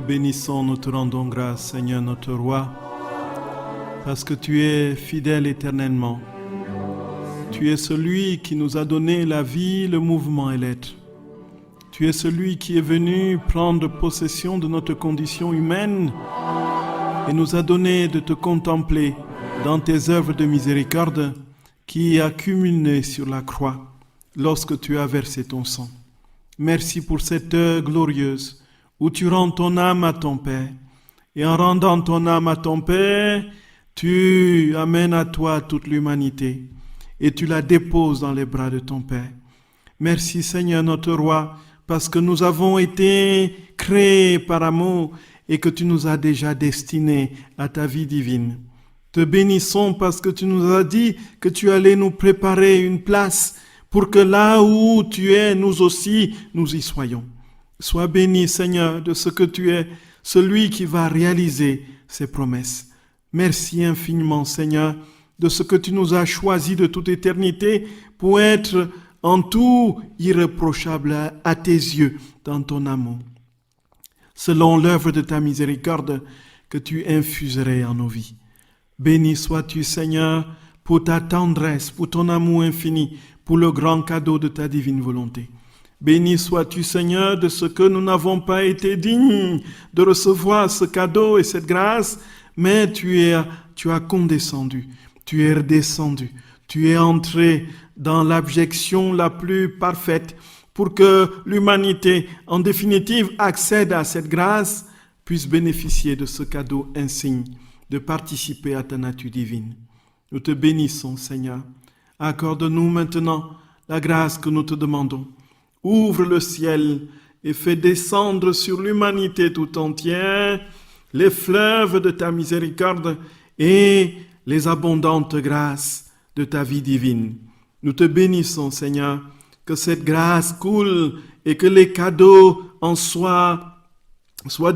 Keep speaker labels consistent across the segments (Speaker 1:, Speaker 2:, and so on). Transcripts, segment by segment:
Speaker 1: bénissons, nous te rendons grâce, Seigneur notre Roi, parce que tu es fidèle éternellement. Tu es celui qui nous a donné la vie, le mouvement et l'être. Tu es celui qui est venu prendre possession de notre condition humaine et nous a donné de te contempler dans tes œuvres de miséricorde qui a culminé sur la croix lorsque tu as versé ton sang. Merci pour cette heure glorieuse où tu rends ton âme à ton Père. Et en rendant ton âme à ton Père, tu amènes à toi toute l'humanité et tu la déposes dans les bras de ton Père. Merci Seigneur notre Roi, parce que nous avons été créés par amour et que tu nous as déjà destinés à ta vie divine. Te bénissons parce que tu nous as dit que tu allais nous préparer une place pour que là où tu es, nous aussi, nous y soyons. Sois béni, Seigneur, de ce que tu es, celui qui va réaliser ces promesses. Merci infiniment, Seigneur, de ce que tu nous as choisi de toute éternité pour être en tout irréprochable à tes yeux dans ton amour. Selon l'œuvre de ta miséricorde que tu infuserais en nos vies. Béni sois-tu, Seigneur, pour ta tendresse, pour ton amour infini, pour le grand cadeau de ta divine volonté. Béni sois-tu, Seigneur, de ce que nous n'avons pas été dignes de recevoir ce cadeau et cette grâce, mais tu as condescendu, tu es redescendu, tu es entré dans l'abjection la plus parfaite pour que l'humanité, en définitive, accède à cette grâce, puisse bénéficier de ce cadeau insigne, de participer à ta nature divine. Nous te bénissons, Seigneur. Accorde-nous maintenant la grâce que nous te demandons. Ouvre le ciel et fais descendre sur l'humanité tout entière les fleuves de ta miséricorde et les abondantes grâces de ta vie divine. Nous te bénissons, Seigneur, que cette grâce coule et que les cadeaux en soient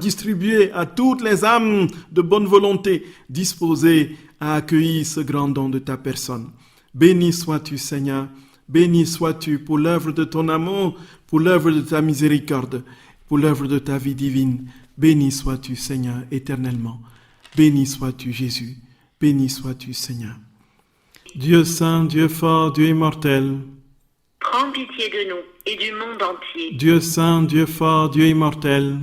Speaker 1: distribués à toutes les âmes de bonne volonté disposées à accueillir ce grand don de ta personne. Béni sois-tu, Seigneur, béni sois-tu pour l'œuvre de ton amour, pour l'œuvre de ta miséricorde, pour l'œuvre de ta vie divine. Béni sois-tu, Seigneur, éternellement. Béni sois-tu, Jésus. Béni sois-tu, Seigneur. Dieu saint, Dieu fort, Dieu immortel.
Speaker 2: Prends pitié de nous et du monde entier.
Speaker 1: Dieu saint, Dieu fort, Dieu immortel.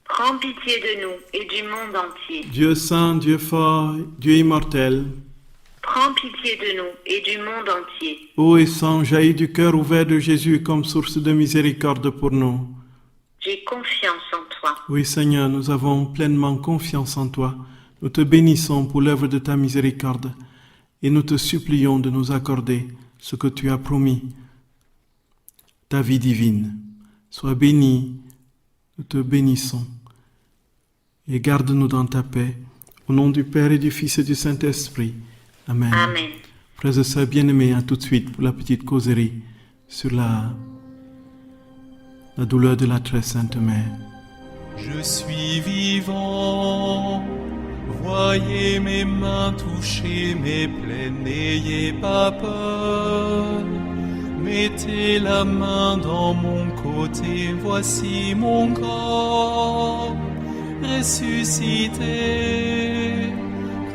Speaker 2: Prends pitié de nous et du monde entier.
Speaker 1: Dieu saint, Dieu fort, Dieu immortel.
Speaker 2: Prends pitié de nous et du monde entier.
Speaker 1: Ô et sang jaillit du cœur ouvert de Jésus comme source de miséricorde pour nous.
Speaker 2: J'ai confiance en toi.
Speaker 1: Oui, Seigneur, nous avons pleinement confiance en toi. Nous te bénissons pour l'œuvre de ta miséricorde et nous te supplions de nous accorder ce que tu as promis, ta vie divine. Sois béni, nous te bénissons et garde-nous dans ta paix. Au nom du Père et du Fils et du Saint-Esprit. Amen.
Speaker 2: Amen.
Speaker 1: Frères et sœurs bien-aimés, à tout de suite pour la petite causerie sur la douleur de la très sainte mère.
Speaker 3: Je suis vivant, voyez mes mains toucher mes plaies, n'ayez pas peur. Mettez la main dans mon côté, voici mon corps ressuscité.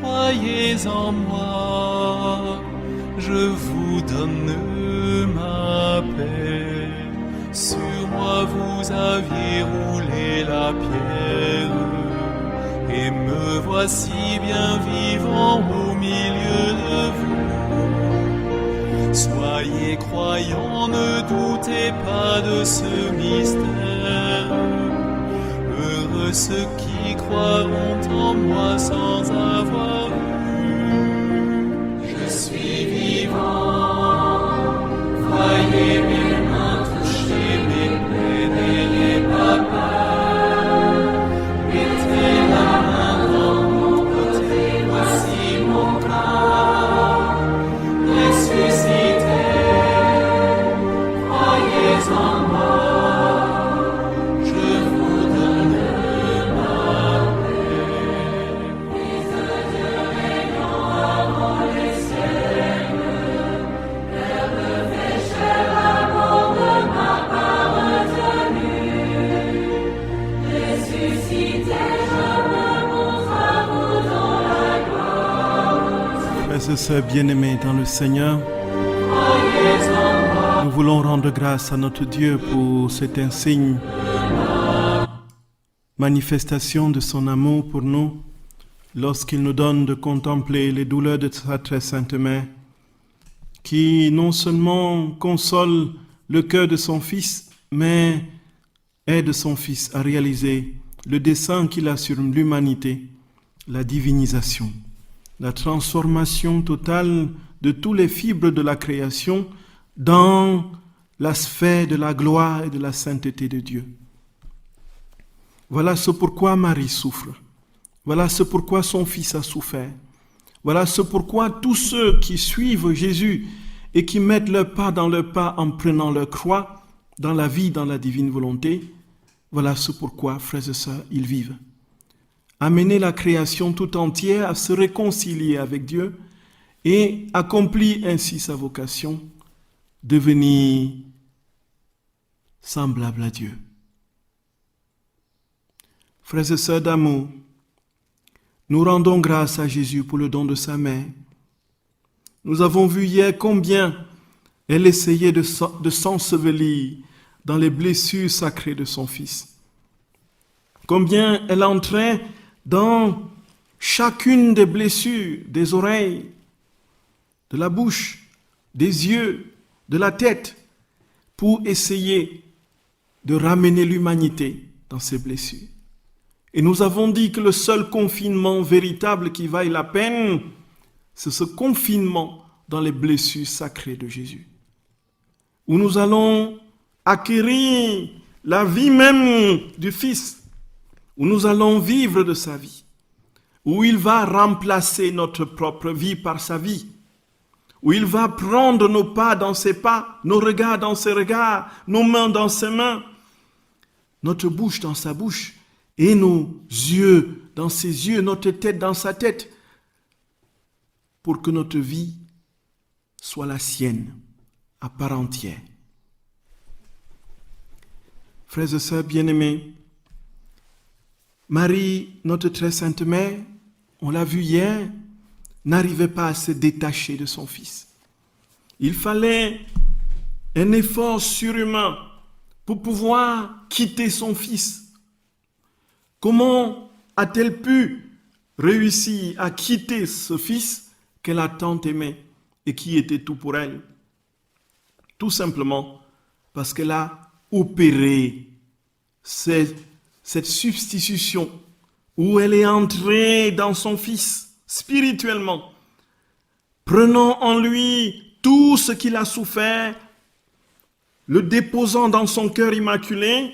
Speaker 3: Croyez en moi, je vous donne ma paix. Sur moi vous aviez roulé la pierre, et me voici bien vivant au milieu de vous. Soyez croyants, ne doutez pas de ce mystère. Heureux ceux qui croiront en moi sans avoir vu. Je suis vivant, voyez mes mains toucher mes plaies, n'ayez pas peur. Mettez la main dans mon côté, voici mon corps ressuscité. Croyez en moi, je vous donne ma paix.
Speaker 1: Frères et sœurs bien-aimés dans le Seigneur,
Speaker 3: croyez en moi,
Speaker 1: nous voulons rendre grâce à notre Dieu pour cet insigne manifestation de son amour pour nous lorsqu'il nous donne de contempler les douleurs de sa très sainte mère qui non seulement console le cœur de son Fils, mais aide son Fils à réaliser le dessein qu'il a sur l'humanité, la divinisation, la transformation totale de toutes les fibres de la création dans la sphère de la gloire et de la sainteté de Dieu. Voilà ce pourquoi Marie souffre. Voilà ce pourquoi son Fils a souffert. Voilà ce pourquoi tous ceux qui suivent Jésus et qui mettent leur pas dans leur pas en prenant leur croix dans la vie, dans la divine volonté, voilà ce pourquoi, frères et sœurs, ils vivent. Amener la création tout entière à se réconcilier avec Dieu et accomplir ainsi sa vocation, devenir semblable à Dieu. Frères et sœurs d'amour, nous rendons grâce à Jésus pour le don de sa mère. Nous avons vu hier combien elle essayait de s'ensevelir dans les blessures sacrées de son Fils. Combien elle entrait dans chacune des blessures, des oreilles, de la bouche, des yeux, de la tête, pour essayer de ramener l'humanité dans ces blessures. Et nous avons dit que le seul confinement véritable qui vaille la peine, c'est ce confinement dans les blessures sacrées de Jésus, où nous allons acquérir la vie même du Fils, où nous allons vivre de sa vie, où il va remplacer notre propre vie par sa vie, où il va prendre nos pas dans ses pas, nos regards dans ses regards, nos mains dans ses mains, notre bouche dans sa bouche, et nos yeux dans ses yeux, notre tête dans sa tête, pour que notre vie soit la sienne, à part entière. Frères et sœurs bien-aimés, Marie, notre très sainte mère, on l'a vu hier, n'arrivait pas à se détacher de son Fils. Il fallait un effort surhumain pour pouvoir quitter son Fils. Comment a-t-elle pu réussir à quitter ce Fils qu'elle a tant aimé et qui était tout pour elle? Tout simplement parce qu'elle a opéré cette substitution où elle est entrée dans son Fils spirituellement, prenant en lui tout ce qu'il a souffert, le déposant dans son cœur immaculé,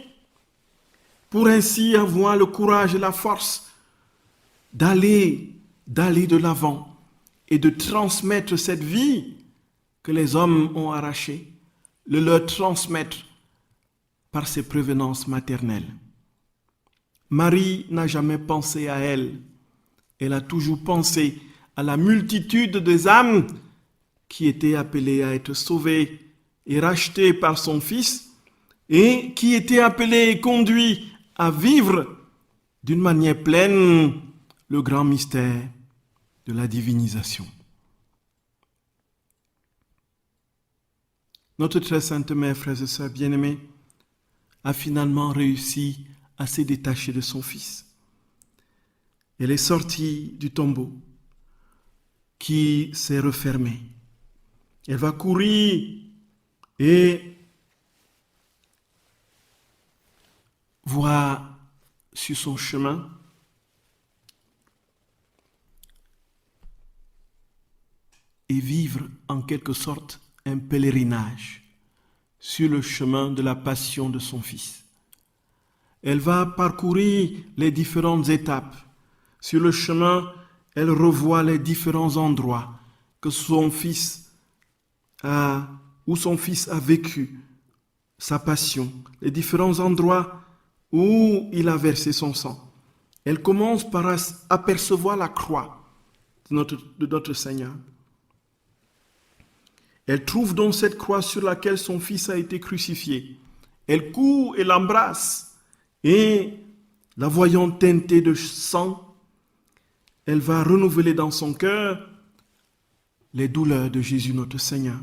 Speaker 1: pour ainsi avoir le courage et la force d'aller de l'avant et de transmettre cette vie que les hommes ont arrachée, le leur transmettre par ses prévenances maternelles. Marie n'a jamais pensé à elle. Elle a toujours pensé à la multitude des âmes qui étaient appelées à être sauvées et rachetées par son Fils et qui étaient appelées et conduites à vivre d'une manière pleine le grand mystère de la divinisation. Notre très sainte mère, frères et sœurs bien-aimés, a finalement réussi à se détacher de son Fils. Elle est sortie du tombeau qui s'est refermé. Elle va courir et voir sur son chemin et vivre en quelque sorte un pèlerinage sur le chemin de la passion de son Fils. Elle va parcourir les différentes étapes. Sur le chemin, elle revoit les différents endroits que où son Fils a vécu sa passion, les différents endroits où il a versé son sang. Elle commence par apercevoir la croix de notre Seigneur. Elle trouve donc cette croix sur laquelle son Fils a été crucifié. Elle court et l'embrasse. Et la voyant teintée de sang, elle va renouveler dans son cœur les douleurs de Jésus notre Seigneur.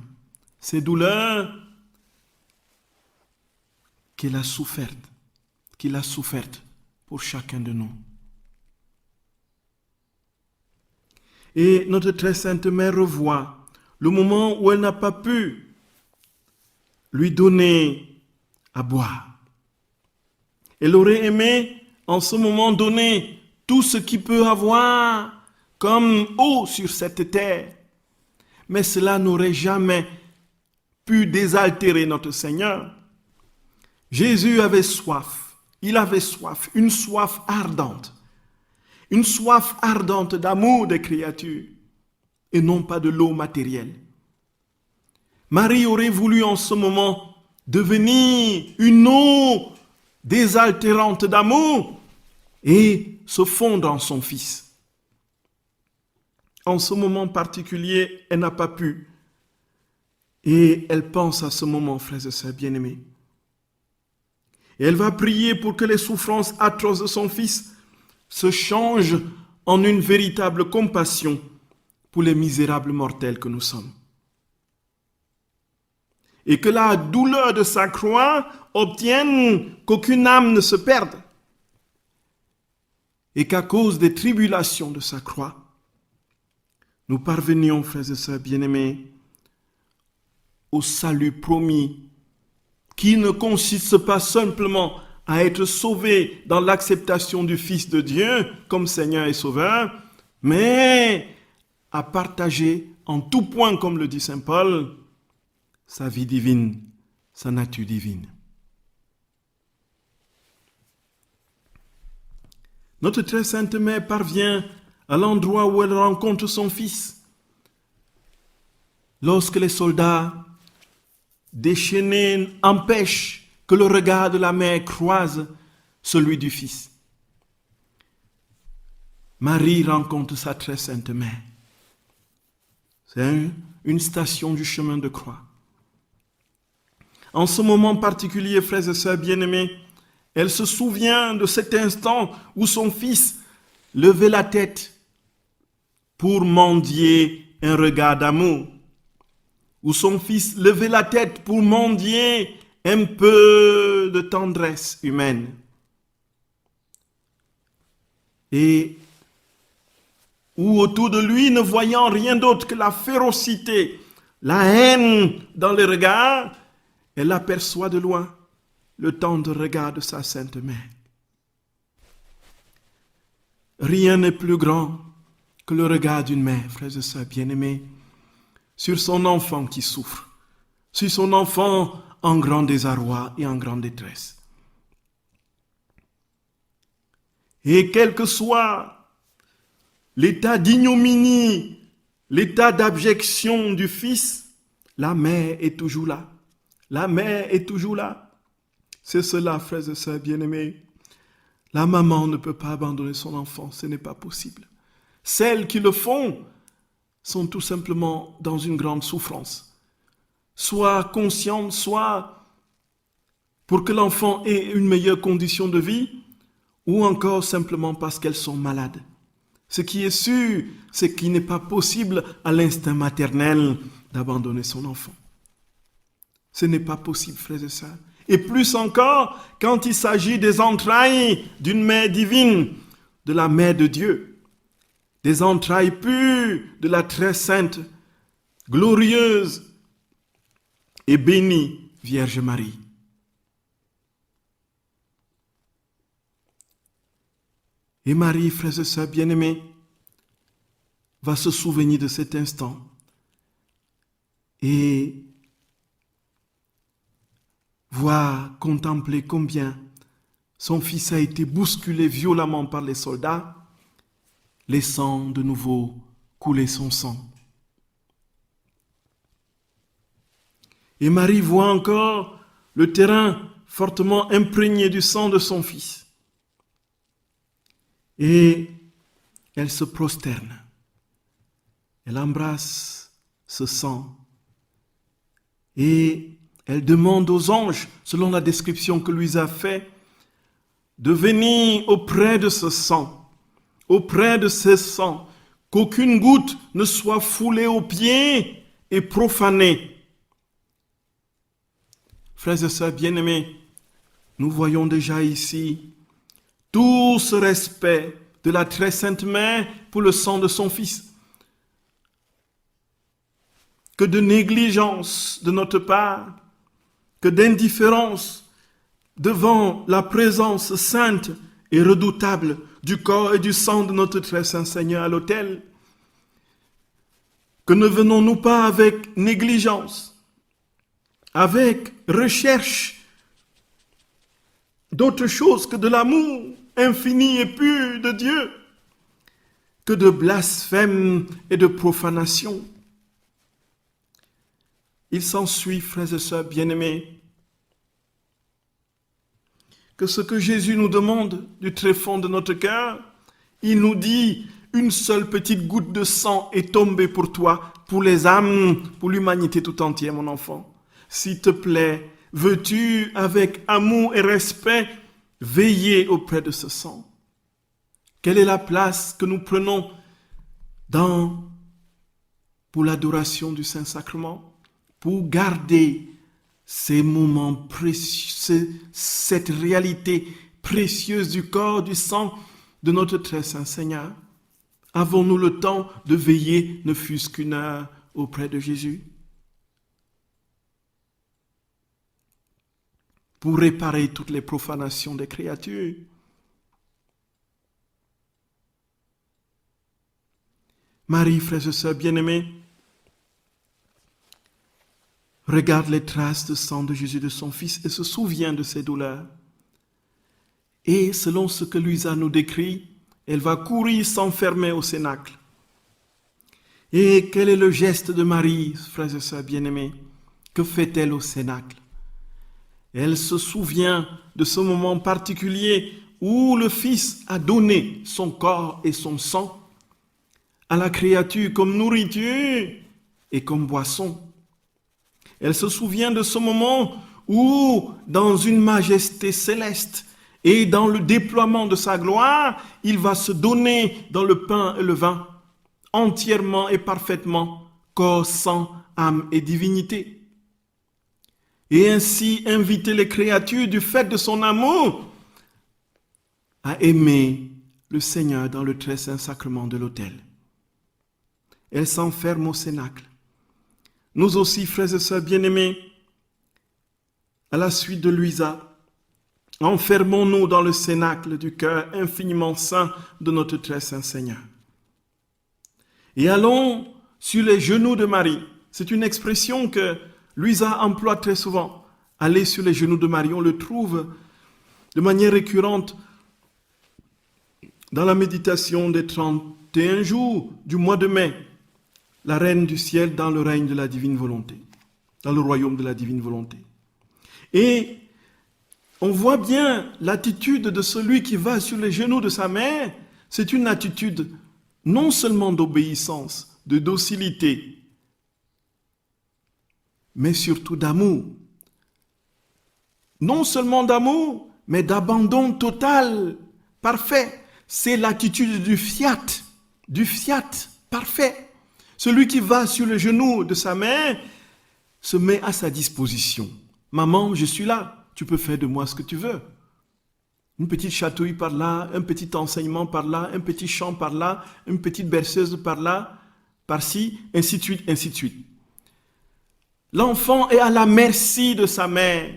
Speaker 1: Ces douleurs qu'il a souffertes pour chacun de nous. Et notre très sainte mère revoit le moment où elle n'a pas pu lui donner à boire. Elle aurait aimé en ce moment donner tout ce qu'il peut avoir comme eau sur cette terre. Mais cela n'aurait jamais pu désaltérer notre Seigneur. Jésus avait soif. Il avait soif, une soif ardente d'amour des créatures et non pas de l'eau matérielle. Marie aurait voulu en ce moment devenir une eau désaltérante d'amour et se fondre en son Fils. En ce moment particulier, elle n'a pas pu. Et elle pense à ce moment, frères et sœurs bien-aimés. Et elle va prier pour que les souffrances atroces de son Fils se changent en une véritable compassion pour les misérables mortels que nous sommes. Et que la douleur de sa croix obtienne qu'aucune âme ne se perde. Et qu'à cause des tribulations de sa croix, nous parvenions, frères et sœurs bien-aimés, au salut promis, qui ne consiste pas simplement à être sauvés dans l'acceptation du Fils de Dieu comme Seigneur et Sauveur, mais à partager en tout point, comme le dit Saint Paul, sa vie divine, sa nature divine. Notre très sainte mère parvient à l'endroit où elle rencontre son Fils. Lorsque les soldats déchaînés empêchent que le regard de la mère croise celui du Fils. Marie rencontre sa très sainte mère. C'est une station du chemin de croix. En ce moment particulier, frères et sœurs bien-aimés, elle se souvient de cet instant où son Fils levait la tête pour mendier un regard d'amour, où son Fils levait la tête pour mendier un peu de tendresse humaine. Et où autour de lui, ne voyant rien d'autre que la férocité, la haine dans les regards, elle aperçoit de loin le tendre regard de sa sainte mère. Rien n'est plus grand que le regard d'une mère, frères et sœurs bien-aimés, sur son enfant qui souffre, sur son enfant en grand désarroi et en grande détresse. Et quel que soit l'état d'ignominie, l'état d'abjection du Fils, la mère est toujours là. La mère est toujours là. C'est cela, frères et sœurs bien-aimés. La maman ne peut pas abandonner son enfant, ce n'est pas possible. Celles qui le font sont tout simplement dans une grande souffrance. Soit conscientes, soit pour que l'enfant ait une meilleure condition de vie, ou encore simplement parce qu'elles sont malades. Ce qui est sûr, c'est qu'il n'est pas possible à l'instinct maternel d'abandonner son enfant. Ce n'est pas possible, frères et sœurs. Et plus encore, quand il s'agit des entrailles d'une mère divine, de la mère de Dieu, des entrailles pures de la très sainte, glorieuse et bénie Vierge Marie. Et Marie, frères et sœurs bien-aimés, va se souvenir de cet instant et voir, contempler combien son Fils a été bousculé violemment par les soldats, laissant de nouveau couler son sang. Et Marie voit encore le terrain fortement imprégné du sang de son Fils. Et elle se prosterne. Elle embrasse ce sang. Et elle demande aux anges, selon la description que lui a faite, de venir auprès de ce sang, qu'aucune goutte ne soit foulée aux pieds et profanée. Frères et sœurs bien-aimés, nous voyons déjà ici tout ce respect de la très sainte mère pour le sang de son Fils. Que de négligence de notre part, que d'indifférence devant la présence sainte et redoutable du corps et du sang de notre très saint Seigneur à l'autel. Que ne venons-nous pas avec négligence, avec recherche d'autre chose que de l'amour infini et pur de Dieu, que de blasphème et de profanation. Il s'ensuit, frères et sœurs bien-aimés, que ce que Jésus nous demande du tréfonds de notre cœur, il nous dit, une seule petite goutte de sang est tombée pour toi, pour les âmes, pour l'humanité tout entière, mon enfant. S'il te plaît, veux-tu, avec amour et respect, veiller auprès de ce sang? Quelle est la place que nous prenons pour l'adoration du Saint-Sacrement? Pour garder ces moments précieux, cette réalité précieuse du corps, du sang de notre très saint Seigneur. Avons-nous le temps de veiller, ne fût-ce qu'une heure, auprès de Jésus? Pour réparer toutes les profanations des créatures. Marie, frères et sœurs bien-aimés, regarde les traces de sang de Jésus, de son Fils, et se souvient de ses douleurs. Et selon ce que Luisa nous décrit, elle va courir s'enfermer au cénacle. Et quel est le geste de Marie, frères et sœurs bien-aimés? Que fait-elle au cénacle? Elle se souvient de ce moment particulier où le Fils a donné son corps et son sang à la créature comme nourriture et comme boisson. Elle se souvient de ce moment où, dans une majesté céleste et dans le déploiement de sa gloire, il va se donner dans le pain et le vin, entièrement et parfaitement, corps, sang, âme et divinité. Et ainsi inviter les créatures du fait de son amour à aimer le Seigneur dans le très saint sacrement de l'autel. Elle s'enferme au cénacle. Nous aussi, frères et sœurs bien-aimés, à la suite de Luisa, enfermons-nous dans le cénacle du cœur infiniment saint de notre très saint Seigneur. Et allons sur les genoux de Marie. C'est une expression que Luisa emploie très souvent. Aller sur les genoux de Marie, on le trouve de manière récurrente dans la méditation des 31 jours du mois de mai. La reine du ciel dans le règne de la divine volonté, dans le royaume de la divine volonté. Et on voit bien l'attitude de celui qui va sur les genoux de sa mère. C'est une attitude non seulement d'obéissance, de docilité, mais surtout d'amour. Non seulement d'amour, mais d'abandon total, parfait. C'est l'attitude du fiat parfait. Celui qui va sur le genou de sa mère se met à sa disposition. Maman, je suis là, tu peux faire de moi ce que tu veux. Une petite chatouille par là, un petit enseignement par là, un petit chant par là, une petite berceuse par là, par-ci, ainsi de suite, ainsi de suite. L'enfant est à la merci de sa mère.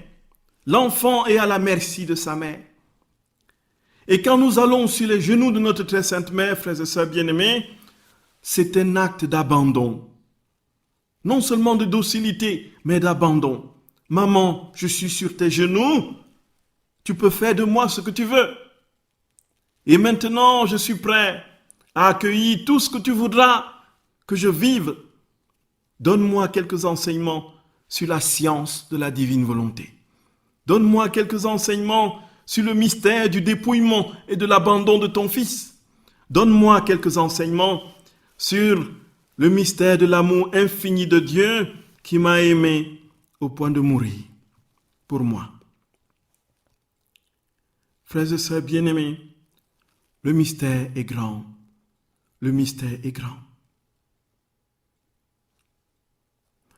Speaker 1: L'enfant est à la merci de sa mère. Et quand nous allons sur les genoux de notre très sainte mère, frères et sœurs bien-aimés, c'est un acte d'abandon. Non seulement de docilité, mais d'abandon. Maman, je suis sur tes genoux, tu peux faire de moi ce que tu veux. Et maintenant, je suis prêt à accueillir tout ce que tu voudras que je vive. Donne-moi quelques enseignements sur la science de la divine volonté. Donne-moi quelques enseignements sur le mystère du dépouillement et de l'abandon de ton Fils. Donne-moi quelques enseignements sur le mystère de l'amour infini de Dieu qui m'a aimé au point de mourir pour moi. Frères et sœurs bien-aimés, le mystère est grand. le mystère est grand.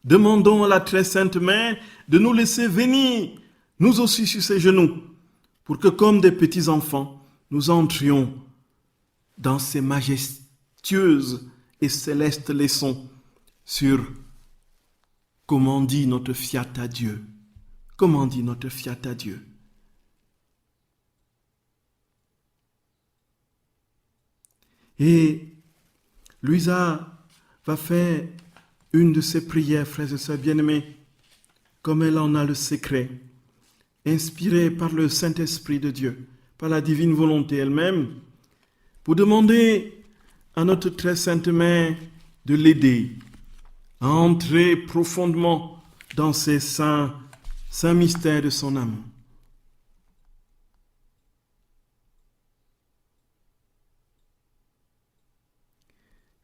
Speaker 1: Demandons à la très sainte mère de nous laisser venir, nous aussi sur ses genoux, pour que comme des petits enfants, nous entrions dans ces majestueuses et célestes leçons sur comment dit notre fiat à Dieu. Comment dit notre fiat à Dieu? Et Louisa va faire une de ses prières, frères et sœurs bien-aimés, comme elle en a le secret, inspirée par le Saint-Esprit de Dieu, par la divine volonté elle-même, pour demander à notre très sainte mère de l'aider à entrer profondément dans ces saints mystères de son amour.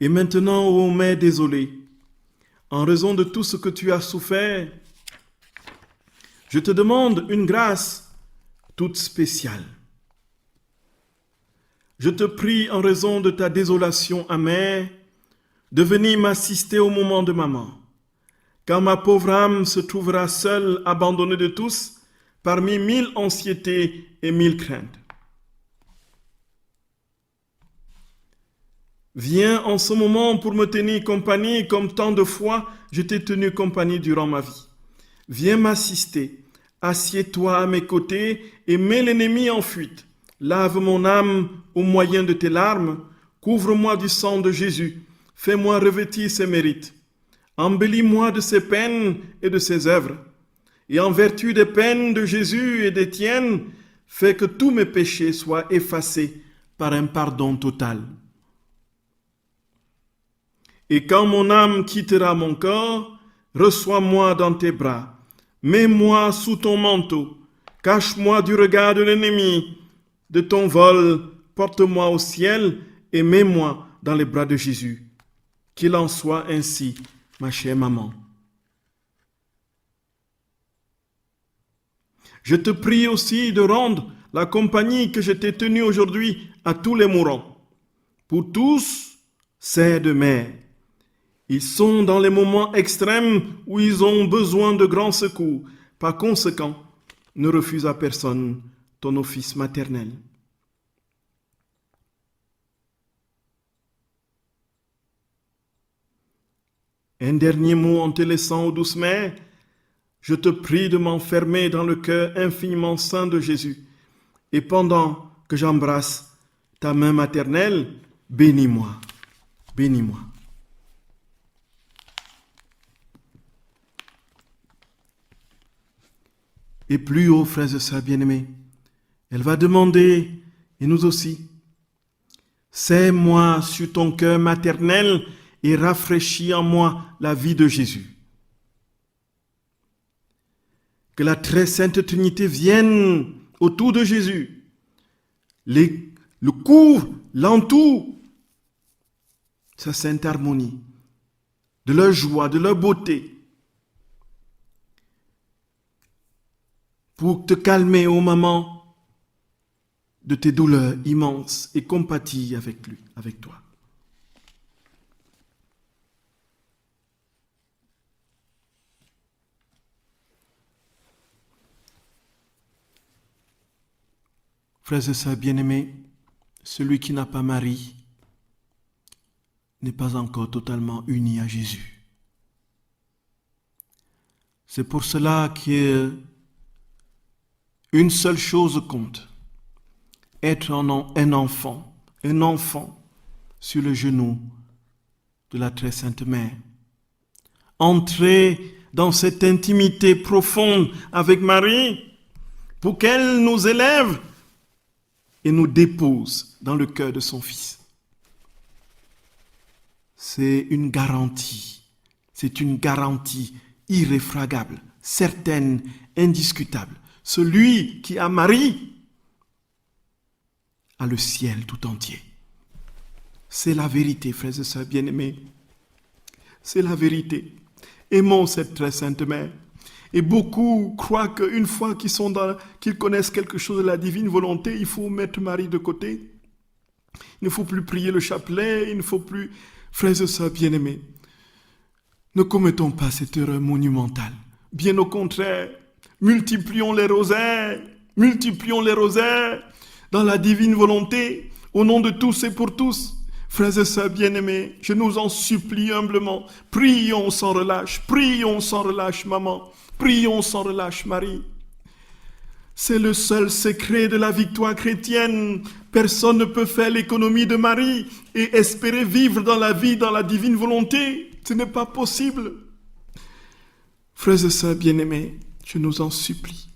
Speaker 1: Et maintenant, ô Mère désolée, en raison de tout ce que tu as souffert, je te demande une grâce toute spéciale. Je te prie, en raison de ta désolation amère, de venir m'assister au moment de ma mort, car ma pauvre âme se trouvera seule, abandonnée de tous, parmi 1000 anxiétés et 1000 craintes. Viens en ce moment pour me tenir compagnie comme tant de fois je t'ai tenu compagnie durant ma vie. Viens m'assister, assieds-toi à mes côtés et mets l'ennemi en fuite. Lave mon âme au moyen de tes larmes, couvre-moi du sang de Jésus, fais-moi revêtir ses mérites. Embellis-moi de ses peines et de ses œuvres. Et en vertu des peines de Jésus et des tiennes, fais que tous mes péchés soient effacés par un pardon total. Et quand mon âme quittera mon corps, reçois-moi dans tes bras, mets-moi sous ton manteau, cache-moi du regard de l'ennemi, de ton vol, porte-moi au ciel et mets-moi dans les bras de Jésus. Qu'il en soit ainsi, ma chère maman. Je te prie aussi de rendre la compagnie que je t'ai tenue aujourd'hui à tous les mourants. Pour tous, c'est de mère. Ils sont dans les moments extrêmes où ils ont besoin de grands secours. Par conséquent, ne refuse à personne ton office maternel. Un dernier mot en te laissant, ô douce mère, je te prie de m'enfermer dans le cœur infiniment saint de Jésus. Et pendant que j'embrasse ta main maternelle, bénis-moi, bénis-moi. Et plus haut, frères et sœurs bien-aimés, elle va demander, et nous aussi, serre-moi sur ton cœur maternel et rafraîchis en moi la vie de Jésus. Que la très sainte Trinité vienne autour de Jésus, le couvre, l'entoure, sa sainte harmonie, de leur joie, de leur beauté, pour te calmer au moment de tes douleurs immenses et compatir avec lui, avec toi. Frères et sœurs bien-aimés, celui qui n'a pas Marie n'est pas encore totalement uni à Jésus. C'est pour cela qu'une seule chose compte, être un enfant sur le genou de la très sainte mère. Entrer dans cette intimité profonde avec Marie pour qu'elle nous élève et nous dépose dans le cœur de son Fils. C'est une garantie irréfragable, certaine, indiscutable. Celui qui a Marie a le ciel tout entier. C'est la vérité, frères et sœurs bien-aimés. C'est la vérité. Aimons cette très sainte mère. Et beaucoup croient qu'une fois qu'ils connaissent quelque chose de la divine volonté, il faut mettre Marie de côté. Il ne faut plus prier le chapelet, il ne faut plus... Frères et sœurs bien-aimés, ne commettons pas cette erreur monumentale. Bien au contraire, multiplions les rosaires dans la divine volonté, au nom de tous et pour tous. Frères et sœurs bien-aimés, je nous en supplie humblement, prions sans relâche, maman, prions sans relâche, Marie. C'est le seul secret de la victoire chrétienne. Personne ne peut faire l'économie de Marie et espérer vivre dans la vie, dans la divine volonté. Ce n'est pas possible. Frères et sœurs bien-aimés, je nous en supplie,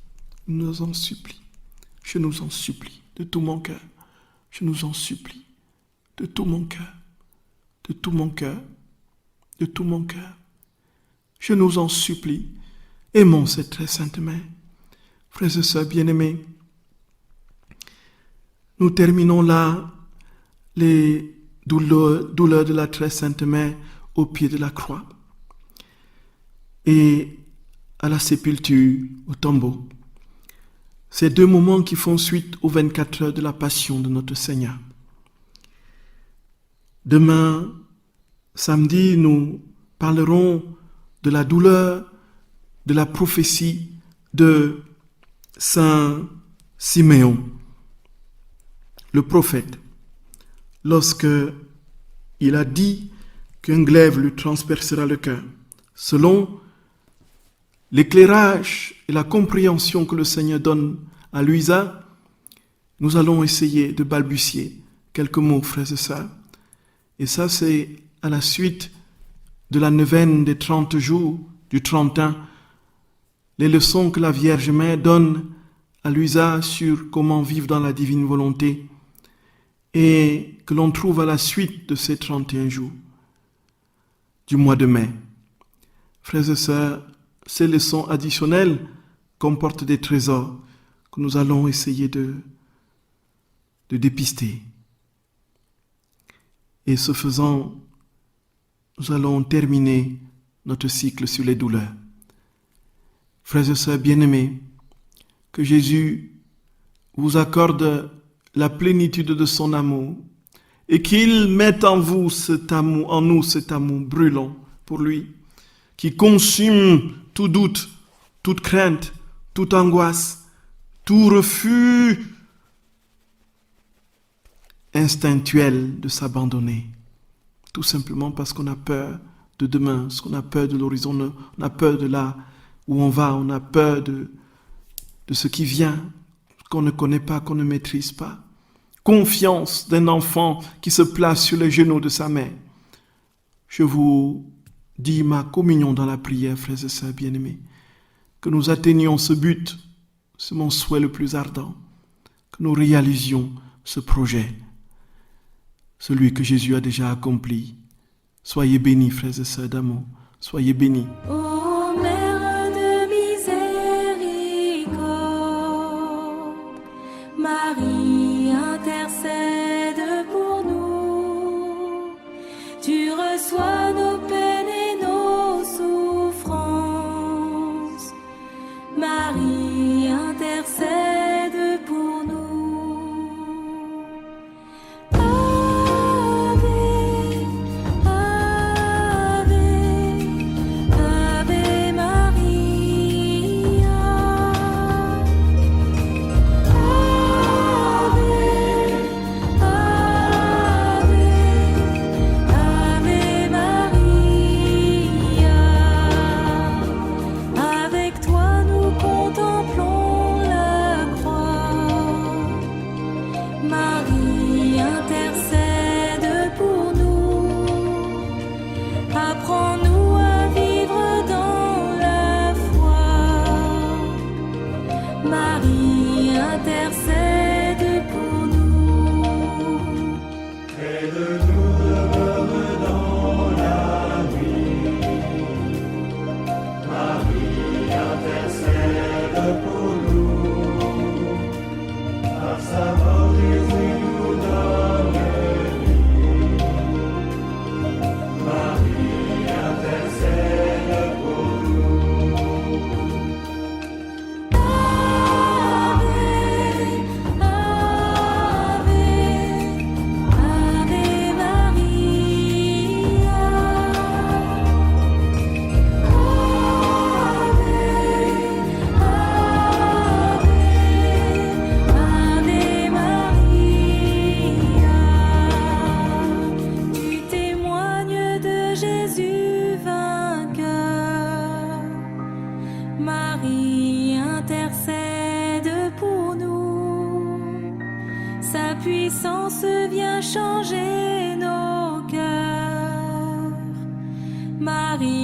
Speaker 1: de tout mon cœur, je nous en supplie, de tout mon cœur, je nous en supplie, aimons cette très sainte mère. Frères et sœurs bien-aimés, nous terminons là les douleurs de la très sainte mère au pied de la croix et à la sépulture, au tombeau. Ces deux moments qui font suite aux 24 heures de la passion de notre Seigneur. Demain, samedi, nous parlerons de la douleur, de la prophétie de Saint Siméon, le prophète, lorsque il a dit qu'un glaive lui transpercera le cœur. Selon l'éclairage et la compréhension que le Seigneur donne à Luisa, nous allons essayer de balbutier quelques mots, frères et sœurs. Et ça, c'est à la suite de la neuvaine des 30 jours, du 31, les leçons que la Vierge Mère donne à Luisa sur comment vivre dans la divine volonté et que l'on trouve à la suite de ces 31 jours du mois de mai. Frères et sœurs, ces leçons additionnelles comportent des trésors que nous allons essayer de dépister. Et ce faisant, nous allons terminer notre cycle sur les douleurs. Frères et sœurs bien-aimés, que Jésus vous accorde la plénitude de son amour et qu'il mette en vous cet amour, en nous cet amour brûlant pour lui, qui consume tout doute, toute crainte, toute angoisse, tout refus instinctuel de s'abandonner. Tout simplement parce qu'on a peur de demain, parce qu'on a peur de l'horizon, on a peur de là où on va, on a peur de ce qui vient, qu'on ne connaît pas, qu'on ne maîtrise pas. Confiance d'un enfant qui se place sur les genoux de sa mère. Je vous dis ma communion dans la prière, frères et sœurs bien-aimés, que nous atteignions ce but, c'est mon souhait le plus ardent, que nous réalisions ce projet, celui que Jésus a déjà accompli. Soyez bénis, frères et sœurs d'amour, soyez bénis.
Speaker 3: Ô Mère de miséricorde, Marie intercède pour nous. Tu reçois nos peines et nos souffrances. Marie intercède pour nous. Ave Marie